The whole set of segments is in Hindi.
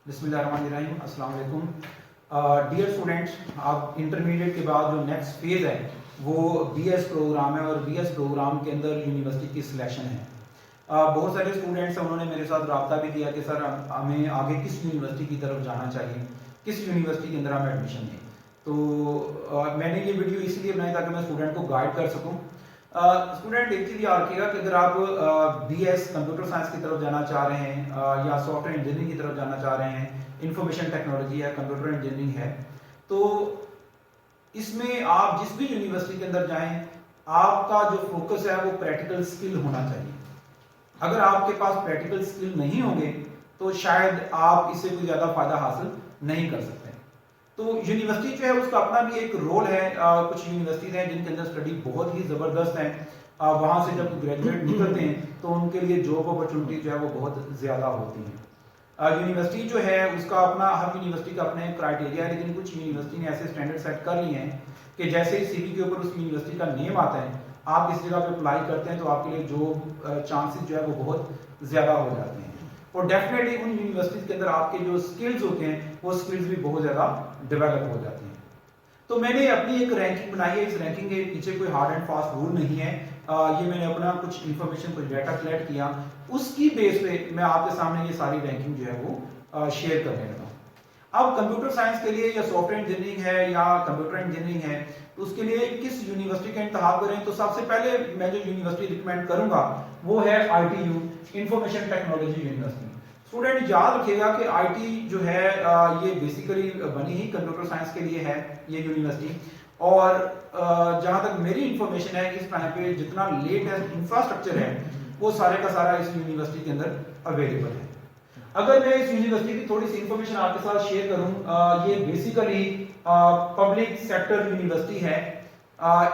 बिस्मिल्लाहिर्रहमानिर्रहीम, अस्सलाम वालेकुम। डियर स्टूडेंट्स, आप इंटरमीडिएट के बाद जो नेक्स्ट फेज़ है वो बीएस प्रोग्राम है और बीएस प्रोग्राम के अंदर यूनिवर्सिटी की सिलेक्शन है। बहुत सारे स्टूडेंट्स हैं, उन्होंने मेरे साथ रब्ता भी किया कि सर हमें आगे किस यूनिवर्सिटी की तरफ जाना चाहिए, किस यूनिवर्सिटी के अंदर हमें एडमिशन लें। तो मैंने ये वीडियो इसलिए बनाई ताकि मैं स्टूडेंट को गाइड कर सकूँ। स्टूडेंट एक चीज़ याद रखिएगा कि अगर आप बीएस कंप्यूटर साइंस की तरफ जाना चाह रहे हैं या सॉफ्टवेयर इंजीनियरिंग की तरफ जाना चाह रहे हैं, इंफॉर्मेशन टेक्नोलॉजी है, कंप्यूटर इंजीनियरिंग है, तो इसमें आप जिस भी यूनिवर्सिटी के अंदर जाएं, आपका जो फोकस है वो प्रैक्टिकल स्किल होना चाहिए। अगर आपके पास प्रैक्टिकल स्किल नहीं होंगे तो शायद आप इससे कोई ज़्यादा फायदा हासिल नहीं कर सकते। तो यूनिवर्सिटी जो है उसका अपना भी एक रोल है। कुछ यूनिवर्सिटीज हैं जिनके अंदर स्टडी बहुत ही ज़बरदस्त है। वहाँ से जब ग्रेजुएट निकलते हैं तो उनके लिए जॉब अपॉर्चुनिटी जो है वो बहुत ज़्यादा होती है। यूनिवर्सिटी जो है उसका अपना, हर यूनिवर्सिटी का अपना एक क्राइटेरिया है, लेकिन कुछ यूनिवर्सिटी ने ऐसे स्टैंडर्ड सेट कर लिए हैं कि जैसे ही सीवी के ऊपर उस यूनिवर्सिटी का नेम आता है, आप इस जगह पे अप्लाई करते हैं तो आपके लिए जॉब चांसेस जो है वो बहुत ज़्यादा हो जाते हैं। और डेफिनेटली उन यूनिवर्सिटीज के अंदर आपके जो स्किल्स होते हैं वो स्किल्स भी बहुत ज़्यादा डेवलप हो जाती हैं। तो मैंने अपनी एक रैंकिंग बनाई है। इस रैंकिंग के पीछे कोई हार्ड एंड फास्ट रूल नहीं है। ये मैंने अपना कुछ इन्फॉर्मेशन, कुछ डाटा कलेक्ट किया, उसकी बेस पे मैं आपके सामने ये सारी रैंकिंग जो है वो शेयर करने लगा। अब कंप्यूटर साइंस के लिए या सॉफ्टवेयर इंजीनियरिंग है या कंप्यूटर इंजीनियरिंग है, तो उसके लिए किस यूनिवर्सिटी का इंतखाब करें, तो सबसे पहले मैं जो यूनिवर्सिटी रिकमेंड करूंगा वो है ITU, information technology university. Student याद रखिएगा कि IT जो है ये बेसिकली बनी ही कंप्यूटर साइंस के लिए है ये यूनिवर्सिटी। और जहां तक मेरी इंफॉर्मेशन है, इस टाइम पे जितना लेटेस्ट इंफ्रास्ट्रक्चर है वो सारे का सारा इस यूनिवर्सिटी के अंदर अवेलेबल है। अगर मैं इस यूनिवर्सिटी की थोड़ी सी इंफॉर्मेशन आपके साथ शेयर करूं, ये बेसिकली पब्लिक सेक्टर यूनिवर्सिटी है।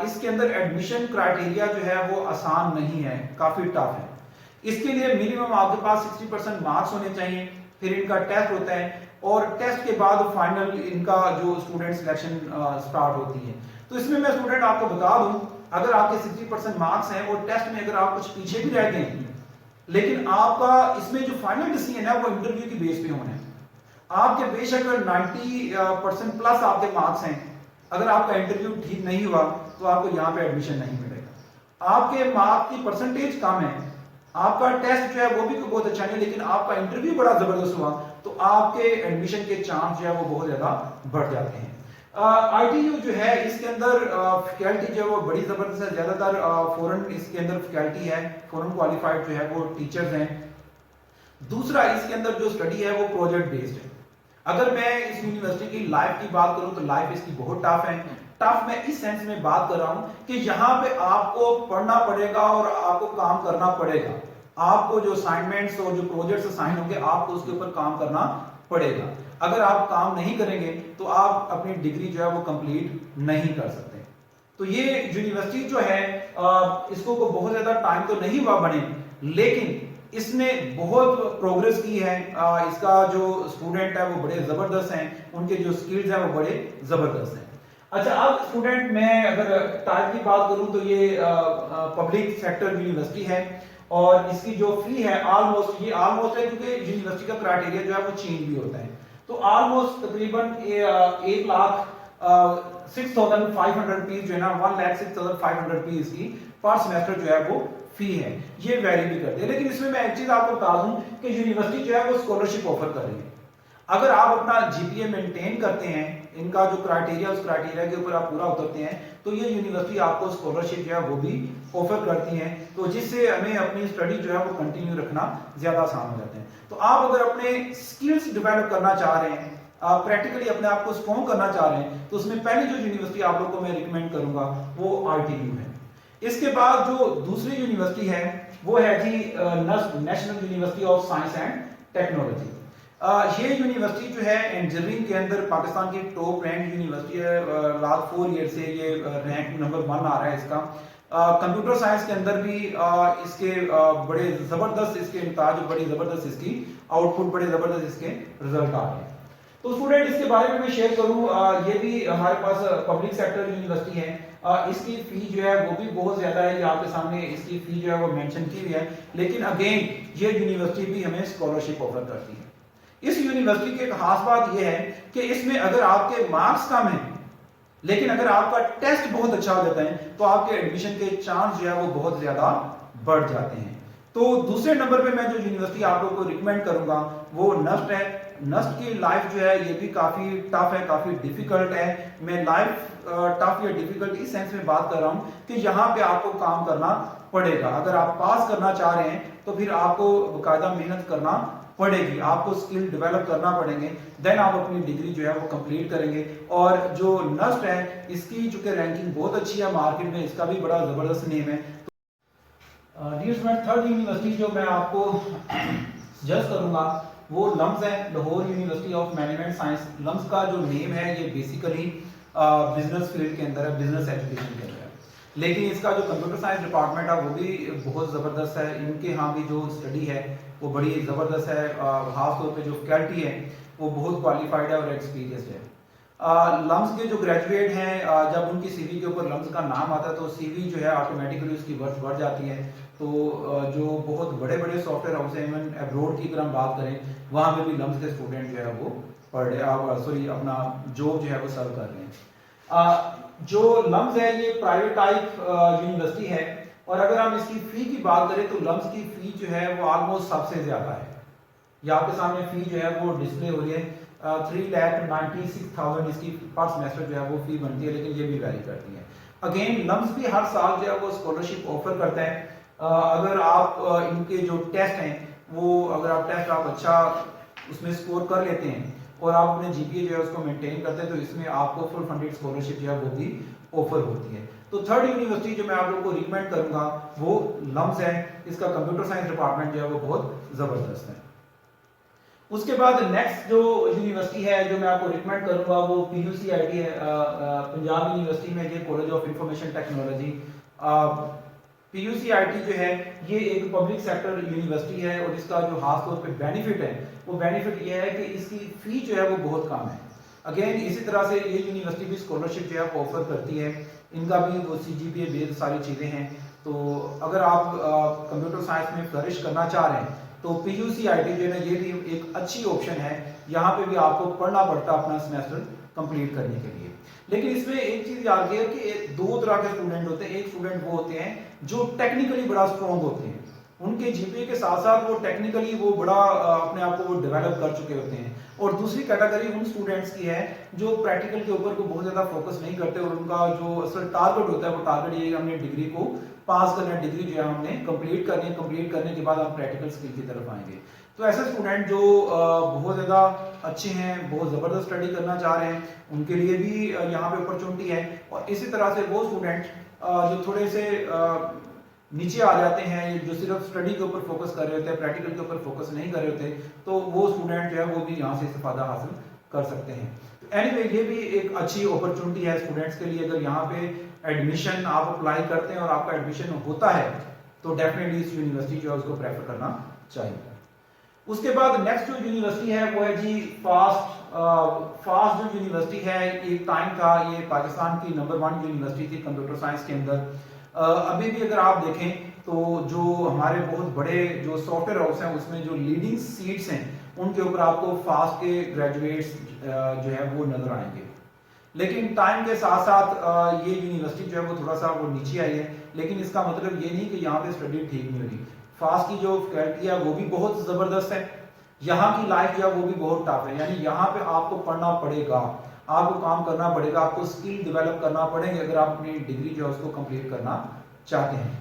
इसके अंदर एडमिशन क्राइटेरिया जो है वो आसान नहीं है, काफी टफ है। इसके लिए मिनिमम आपके पास 60% मार्क्स होने चाहिए, फिर इनका टेस्ट होता है और टेस्ट के बाद फाइनल इनका जो स्टूडेंट सिलेक्शन स्टार्ट होती है। तो इसमें मैं स्टूडेंट आपको बता दूं, अगर आपके 60% मार्क्स हैं और टेस्ट में अगर आप कुछ पीछे भी रह गए, लेकिन आपका इसमें जो फाइनल डिसीजन है वो इंटरव्यू की बेस पे होना है। आपके बेशक 90% प्लस आपके मार्क्स हैं, अगर आपका इंटरव्यू ठीक नहीं हुआ तो आपको यहाँ पे एडमिशन नहीं मिलेगा। आपके मार्क्स की परसेंटेज कम है, आपका टेस्ट जो है वो भी बहुत अच्छा नहीं, लेकिन आपका इंटरव्यू बड़ा जबरदस्त हुआ, तो आपके एडमिशन के चांस जो है वो बहुत ज्यादा बढ़ जाते हैं। ITU जो है इसके अंदर फैकल्टी जो है वो बड़ी जबरदस्त है। ज्यादातर फॉरेन इसके अंदर फैकल्टी है, फॉरेन क्वालिफाइड जो है वो टीचर्स हैं। दूसरा, इसके अंदर जो स्टडी है वो प्रोजेक्ट बेस्ड है। अगर मैं इस यूनिवर्सिटी की लाइफ की बात करूं तो लाइफ इसकी बहुत टफ है। टफ मैं इस सेंस में बात कर रहा हूं कि यहाँ पे आपको पढ़ना पड़ेगा और आपको काम करना पड़ेगा। आपको जो असाइनमेंट्स और जो प्रोजेक्ट्स असाइन होंगे आपको उसके ऊपर काम करना पड़ेगा। अगर आप काम नहीं करेंगे तो आप अपनी डिग्री जो है वो कंप्लीट नहीं कर सकते। तो ये यूनिवर्सिटी जो है इसको को बहुत ज्यादा टाइम तो नहीं हुआ बने, लेकिन इसने बहुत प्रोग्रेस की है। इसका जो स्टूडेंट है वो बड़े जबरदस्त हैं, उनके जो स्किल्स हैं वो बड़े जबरदस्त हैं। अच्छा, अब स्टूडेंट मैं अगर टाइप की बात करूं तो ये पब्लिक सेक्टर यूनिवर्सिटी है और इसकी जो फी है ऑलमोस्ट है, क्योंकि यूनिवर्सिटी का क्राइटेरिया जो है वो चेंज भी होता है। तो ऑलमोस्ट तकरीबन 1,06,500 रुपीज जो है ना, 1,06,500 रुपीज की पर सेमेस्टर जो है वो फी है। ये वेरी भी करते हैं, लेकिन इसमें मैं एक चीज आपको बता दूं कि यूनिवर्सिटी जो है वो स्कॉलरशिप ऑफर कर रही है। अगर आप अपना GPA मेंटेन करते हैं, इनका जो क्राइटेरिया उस क्राइटेरिया के ऊपर आप पूरा उतरते हैं, तो ये यूनिवर्सिटी आपको स्कॉलरशिप जो है वो भी ऑफर करती है, तो जिससे हमें अपनी स्टडी जो है वो कंटिन्यू रखना ज्यादा आसान हो जाता है। तो आप अगर अपने स्किल्स डेवलप करना चाह रहे हैं, आप प्रैक्टिकली अपने आप को स्ट्रॉन्ग करना चाह रहे हैं, तो उसमें पहली जो यूनिवर्सिटी आप लोग को मैं रिकमेंड करूंगा वो ITU है। इसके बाद जो दूसरी यूनिवर्सिटी है वो है जी national university of science and technology. ये यूनिवर्सिटी जो है इंजीनियरिंग के अंदर पाकिस्तान की टॉप रैंक यूनिवर्सिटी है। लास्ट 4 ईयर से ये रैंक नंबर 1 आ रहा है इसका। कंप्यूटर साइंस के अंदर भी इसके बड़े जबरदस्त इसके इंताज, बड़ी जबरदस्त इसकी आउटपुट, बड़े जबरदस्त इसके रिजल्ट आ रहे हैं। तो स्टूडेंट इसके बारे में मैं शेयर करूं, ये भी हमारे पास पब्लिक सेक्टर यूनिवर्सिटी है। इसकी फी जो है वो भी बहुत ज्यादा है, आपके सामने इसकी फी जो है वो मेंशन की हुई है, लेकिन अगेन ये यूनिवर्सिटी भी हमें स्कॉलरशिप ऑफर करती है। इस यूनिवर्सिटी यूनिवर्सिटी की एक खास बात यह है कि इसमें अगर आपके मार्क्स कम हैं लेकिन अगर आपका टेस्ट बहुत अच्छा हो जाता है तो आपके एडमिशन के चांस जो है वो बहुत ज्यादा बढ़ जाते हैं। तो दूसरे नंबर पे मैं जो यूनिवर्सिटी आप लोगों को रिकमेंड करूंगा वो नस्ट है। नस्ट की लाइफ जो है ये भी काफी टफ है, काफी डिफिकल्ट है। मैं लाइफ टफ या डिफिकल्ट इस सेंस में बात कर रहा हूं कि यहाँ पे आपको काम करना पड़ेगा। अगर आप पास करना चाह रहे हैं तो फिर आपको बाकायदा मेहनत करना पड़ेगी, आपको स्किल डेवलप करना पड़ेंगे, देन आप अपनी डिग्री जो है वो कंप्लीट करेंगे। और जो नस्ट है इसकी चूंकि रैंकिंग बहुत अच्छी है मार्केट में, इसका भी बड़ा जबरदस्त नेम है। डियर स्टूडेंट, थर्ड यूनिवर्सिटी जो मैं आपको सजेस्ट करूंगा वो लम्स है, Lahore university of management science. LUMS का जो नेम है ये बेसिकली बिजनेस फील्ड के अंदर है, बिजनेस एजुकेशन के अंदर है, लेकिन इसका जो कंप्यूटर साइंस डिपार्टमेंट है वो भी बहुत ज़बरदस्त है। इनके यहाँ भी जो स्टडी है वो बड़ी ज़बरदस्त है, खास तौर पे जो फैकल्टी है वो बहुत क्वालिफाइड है और एक्सपीरियंस्ड है। लम्स के जो ग्रेजुएट हैं जब उनकी सीवी के ऊपर लम्स का नाम आता है तो सीवी जो है ऑटोमेटिकली उसकी वर्थ बढ़ जाती है। तो जो बहुत बड़े बड़े सॉफ्टवेयर हाउस हैं, इवन एब्रोड की अगर हम बात करें वहाँ पे भी लम्स के स्टूडेंट जो है वो पढ़ रहे अपना जॉब जो है वो सर्व कर रहे हैं। जो लम्स है ये प्राइवेट टाइप यूनिवर्सिटी है और अगर हम इसकी फी की बात करें तो लम्स की फी जो है वो ऑलमोस्ट सबसे ज्यादा है। ये आपके सामने फी जो है वो डिस्प्ले हो रही है, 3,96,000 इसकी पर सेमेस्टर जो है वो फी बनती है, लेकिन ये भी वैरी करती है। अगेन लम्स भी हर साल जो है वो स्कॉलरशिप ऑफर करता है। अगर आप इनके जो टेस्ट हैं वो अगर आप टेस्ट आप अच्छा उसमें स्कोर कर लेते हैं और आप अपने जीपीए जो है उसको मेंटेन करते हैं तो इसमें आपको फुल फंडेड स्कॉलरशिप जो है वो भी ऑफर होती है। तो थर्ड यूनिवर्सिटी जो मैं आप लोगों को रिकमेंड करूंगा वो लम्स है। इसका कंप्यूटर साइंस डिपार्टमेंट जो है वो बहुत जबरदस्त है। उसके बाद नेक्स्ट जो यूनिवर्सिटी है जो मैं आपको रिकमेंड करूंगा वो PUCIT है, पंजाब यूनिवर्सिटी में, ये college of information technology. PUCIT जो है ये एक पब्लिक सेक्टर यूनिवर्सिटी है और इसका जो खास तौर पे बेनिफिट है वो बेनिफिट ये है कि इसकी फी जो है वो बहुत कम है। अगेन इसी तरह से ये यूनिवर्सिटी भी स्कॉलरशिप जो है ऑफर करती है, इनका भी वो CGPA बेस्ड सारी चीज़ें हैं। तो अगर आप कंप्यूटर साइंस में फ्लरिश करना चाह रहे हैं तो PUCIT जो है ना ये भी एक अच्छी ऑप्शन है। यहाँ पे भी आपको पढ़ना पड़ता है अपना सेमेस्टर कंप्लीट करने के लिए। लेकिन इसमें एक चीज याद रखिए कि दो तरह के स्टूडेंट होते हैं। एक स्टूडेंट वो होते हैं जो टेक्निकली बड़ा स्ट्रॉन्ग होते हैं, उनके जीपीए के साथ साथ वो टेक्निकली वो बड़ा अपने आप को वो डेवलप कर चुके होते हैं। और दूसरी कैटेगरी उन स्टूडेंट्स की है जो प्रैक्टिकल के ऊपर को बहुत ज्यादा फोकस नहीं करते और उनका जो असल टारगेट होता है वो टारगेट ये हमने डिग्री को पास करना है, डिग्री जो है हमने कंप्लीट करनी है, कंप्लीट करने के बाद हम प्रैक्टिकल स्किल की तरफ आएंगे। तो ऐसे स्टूडेंट जो बहुत ज़्यादा अच्छे हैं, बहुत ज़बरदस्त स्टडी करना चाह रहे हैं, उनके लिए भी यहाँ पे अपॉर्चुनिटी है। और इसी तरह से वो स्टूडेंट जो थोड़े से नीचे आ जाते हैं, जो सिर्फ स्टडी के ऊपर फोकस कर रहे होते हैं, प्रैक्टिकल के ऊपर फोकस नहीं कर रहे होते, तो वो स्टूडेंट जो है वो भी यहाँ से इस्तेफादा हासिल कर सकते हैं। एनीवे ये भी एक अच्छी अपॉर्चुनिटी है स्टूडेंट्स के लिए। अगर यहाँ पे एडमिशन आप अप्लाई करते हैं और आपका एडमिशन होता है तो डेफिनेटली इस यूनिवर्सिटी जो है उसको प्रेफर करना चाहिए। उसके बाद नेक्स्ट जो यूनिवर्सिटी है वो है जी फास्ट जो यूनिवर्सिटी है, एक टाइम था ये पाकिस्तान की नंबर 1 यूनिवर्सिटी थी कंप्यूटर साइंस के अंदर। अभी भी अगर आप देखें तो जो हमारे बहुत बड़े जो सॉफ्टवेयर हाउस हैं उसमें जो लीडिंग सीट्स हैं उनके ऊपर आपको फास्ट के ग्रेजुएट्स जो है वो नजर आएंगे। लेकिन टाइम के साथ साथ ये यूनिवर्सिटी जो है वो थोड़ा सा वो नीचे आई है, लेकिन इसका मतलब ये नहीं कि यहाँ पे स्टडी ठीक नहीं होगी। फास्ट की जो फैकल्टी है वो भी बहुत जबरदस्त है, यहाँ की लाइफ जो है वो भी बहुत टफ है। यानी यहाँ पे आपको पढ़ना पड़ेगा, आपको काम करना पड़ेगा, आपको स्किल डेवलप करना पड़ेंगे अगर आप अपनी डिग्री जो है उसको कंप्लीट करना चाहते हैं।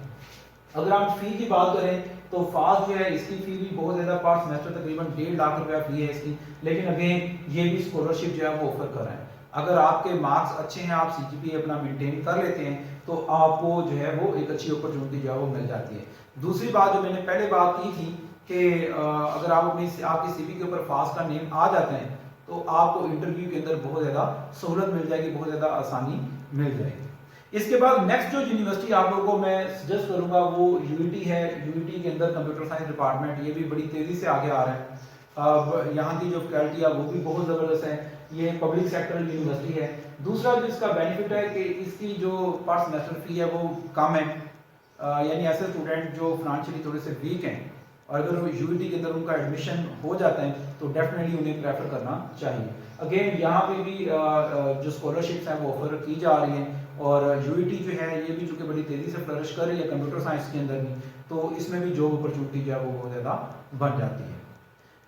अगर हम फी की बात करें तो फास्ट जो है इसकी फी भी बहुत ज्यादा, पर सेमेस्टर तकरीबन 1.5 लाख रुपया फी है इसकी। लेकिन अगेन ये भी स्कॉलरशिप जो है वो ऑफर कर रहे हैं। अगर आपके मार्क्स अच्छे हैं, आप CGPA अपना मेंटेन कर लेते हैं तो आपको जो है वो एक अच्छी अपॉर्चुनिटी जो है वो मिल जाती है। दूसरी बात जो मैंने पहले बात की थी कि अगर आप आपकी CV के ऊपर फास्ट का नेम आ जाते हैं तो आपको इंटरव्यू के अंदर बहुत ज़्यादा सहूलत मिल जाएगी, बहुत ज़्यादा आसानी मिल जाएगी। इसके बाद नेक्स्ट जो यूनिवर्सिटी आप लोगों को मैं सजेस्ट करूंगा वो UET है। UET के अंदर कंप्यूटर साइंस डिपार्टमेंट ये भी बड़ी तेज़ी से आगे आ रहा है। अब यहाँ की जो फैकल्टी है वो भी बहुत ज़बरदस्त है। ये पब्लिक सेक्टर यूनिवर्सिटी है। दूसरा जो इसका बेनिफिट है कि इसकी जो पर सेमेस्टर फी है वो कम है। यानी ऐसे स्टूडेंट जो फाइनेंशियली थोड़े से वीक हैं और अगर यूईटी के अंदर उनका एडमिशन हो जाता है तो डेफिनेटली उन्हें प्रेफर करना चाहिए। अगेन यहाँ पे भी जो स्कॉलरशिप्स हैं वो ऑफर की जा रही हैं, और यूईटी जो है ये भी चूंकि बड़ी तेज़ी से फ्लरिश कर रही है कंप्यूटर साइंस के अंदर भी, तो इसमें भी जॉब अपॉर्चुनिटी जो है वो बहुत ज़्यादा बन जाती है।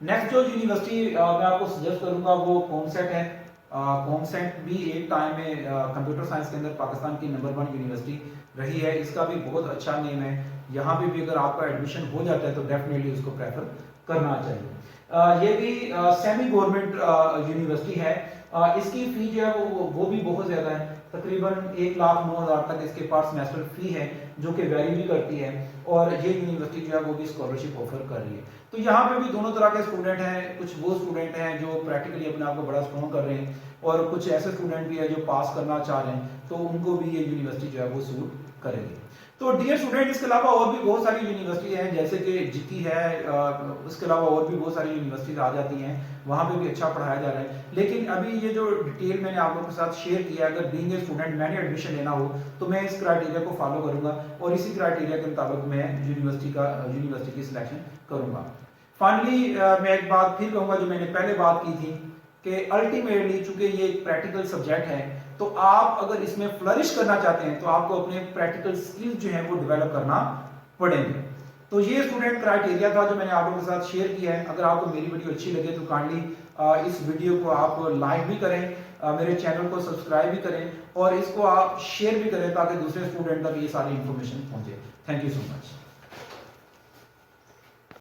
नेक्स्ट जो यूनिवर्सिटी मैं आपको सजेस्ट करूंगा वो कॉमसेट है। कॉमसेट भी एक टाइम में कंप्यूटर साइंस के अंदर पाकिस्तान की नंबर 1 यूनिवर्सिटी रही है। इसका भी बहुत अच्छा नेम है। यहाँ पे भी अगर आपका एडमिशन हो जाता है तो डेफिनेटली उसको प्रेफर करना चाहिए। ये भी सेमी गवर्नमेंट यूनिवर्सिटी है। इसकी फी जो है वो भी बहुत ज़्यादा है, तकरीबन 1,09,000 तक इसके पास सेमेस्टर फी है, जो कि वैरी भी करती है, और ये यूनिवर्सिटी जो है वो भी स्कॉलरशिप ऑफर कर रही है। तो यहाँ पे भी दोनों तरह के स्टूडेंट हैं। कुछ वो स्टूडेंट हैं जो प्रैक्टिकली अपने आप को बड़ा स्ट्रॉन्ग कर रहे हैं, और कुछ ऐसे स्टूडेंट भी हैं जो पास करना चाह रहे हैं, तो उनको भी ये यूनिवर्सिटी जो है वो सूट करेगी। तो डियर स्टूडेंट, इसके अलावा और भी बहुत सारी यूनिवर्सिटी हैं, जैसे कि जीटी है, उसके अलावा और भी बहुत सारी यूनिवर्सिटीज आ जाती हैं, वहाँ पे भी अच्छा पढ़ाया जा रहा है। लेकिन अभी ये जो डिटेल मैंने आप लोगों के साथ शेयर किया, अगर बीइंग ए स्टूडेंट मैंने एडमिशन लेना हो तो मैं इस क्राइटेरिया को फॉलो करूंगा, और इसी क्राइटेरिया के मुताबिक मैं यूनिवर्सिटी की सिलेक्शन करूंगा। फाइनली मैं एक बात फिर कहूंगा जो मैंने पहले बात की थी, कि अल्टीमेटली चूंकि ये एक प्रैक्टिकल सब्जेक्ट है, तो आप अगर इसमें फ्लरिश करना चाहते हैं तो आपको अपने प्रैक्टिकल स्किल्स जो हैं वो डेवलप करना पड़ेंगे। तो ये स्टूडेंट क्राइटेरिया था जो मैंने आप लोगों के साथ शेयर किया है। अगर आपको मेरी वीडियो अच्छी लगे तो काइंडली इस वीडियो को आप लाइक भी करें, मेरे चैनल को सब्सक्राइब भी करें, और इसको आप शेयर भी करें ताकि दूसरे स्टूडेंट तक ये सारी इंफॉर्मेशन पहुंचे। Thank you so much.